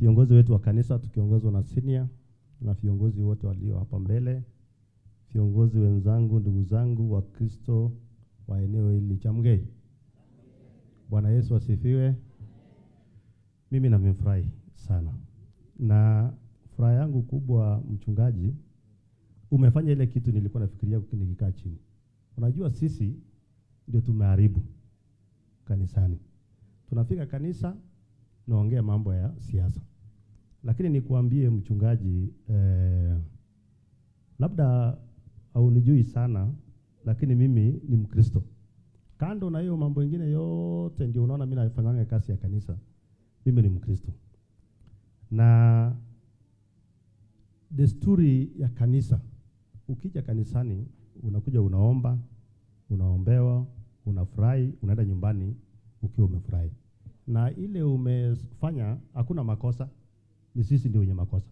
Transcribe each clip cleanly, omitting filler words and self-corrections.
viongozi wetu wa kanisa tukiongozwa na senior na viongozi wote walio hapa mbele, viongozi wenzangu, ndugu zangu wa Kristo wa eneo hili Chamgei. Bwana Yesu asifiwe. Mimi nimefurahi sana. Na furaha yangu kubwa, mchungaji, umefanya ile kitu nilikuwa nafikiria nikikaa chini. Unajua sisi ndio tumeharibu kanisani. Tunafika kanisa naongea mambo ya siasa. Lakini nikuambie mchungaji, labda haunijui sana, lakini mimi ni Mkristo. Kando na hiyo mambo mengine yote ndio unaona mimi nafanya kazi ya kanisa. Mimi ni Mkristo. Na desturi ya kanisa, ukija kanisani, unakuja unaomba, unaombewa, unafurahi, unaenda nyumbani ukiwa umefurahi. Na ile umefanya hakuna makosa, ni sisi ndio wenye makosa.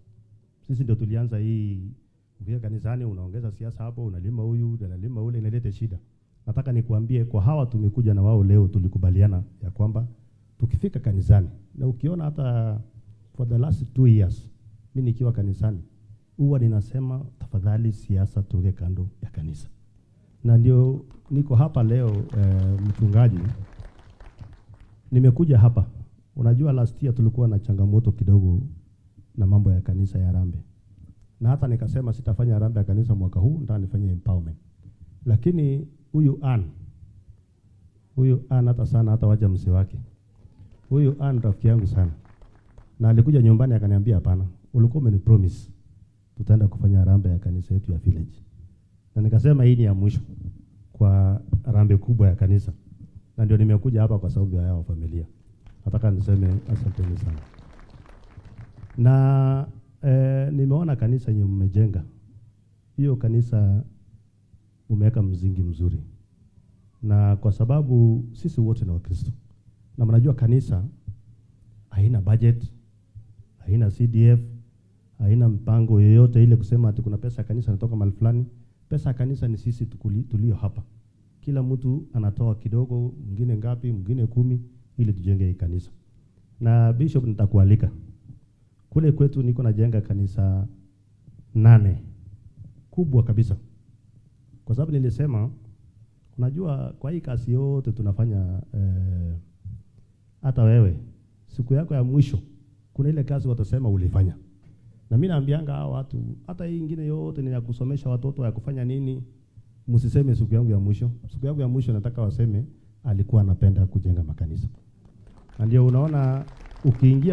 Sisi ndio tulianza hii. Ukija kanisani unaongeza siasa hapo, unalima huyu, unalima ule, inaleta shida. Nataka nikuambie kwa hawa tumekuja na wao leo, tulikubaliana ya kwamba tukifika kanisani, na ukiona hata for the last 2 years mimi nikiwa kanisani huwa ninasema tafadhali siasa tuweke kando ya kanisa. Na ndio niko hapa leo mchungaji. Nimekuja hapa. Unajua last year tulikuwa na changamoto kidogo na mambo ya kanisa ya Harambee. Na hata nikasema sitafanya Harambee ya kanisa mwaka huu, nataka nifanye empowerment. Lakini huyu Ann hata sana hata wacha mzee wake. Huyu Ann rafiki yangu sana. Na alikuja nyumbani akaniambia hapana, ulikuwa umenipromise tutaenda kufanya Harambee ya kanisa yetu ya village. Na nikasema hii ni ya mwisho kwa Harambee kubwa ya kanisa. Na ndio nimekuja hapa kwa sababu ya yao familia. Nataka niseme asanteni sana. Na nimeona kanisa yenye mmejenga. Hiyo kanisa umeweka msingi mzuri. Na kwa sababu sisi wote ni Wakristo. Na mnajua kanisa haina budget, haina CDF, haina mpango yoyote ile kusema ati kuna pesa ya kanisa inatoka mahali fulani. Pesa ya kanisa ni sisi tulio hapa. Kila mtu anatoa kidogo, mwingine ngapi, mwingine 10 ili tujenge hii kanisa. Na bishop nitakualika. Kule kwetu niko najenga kanisa 8 kubwa kabisa. Kwa sababu nilisema unajua kwa hii kazi yote tunafanya, hata wewe siku yako ya mwisho kuna ile kazi watasema ulifanya. Na mimi naambianga hao watu hata hii nyingine yote ni ya kusomesha watoto, ya kufanya nini, msiseme siku yangu ya mwisho. Siku yangu ya mwisho nataka waseme alikuwa anapenda kujenga makanisa. Na ndio unaona ukiingia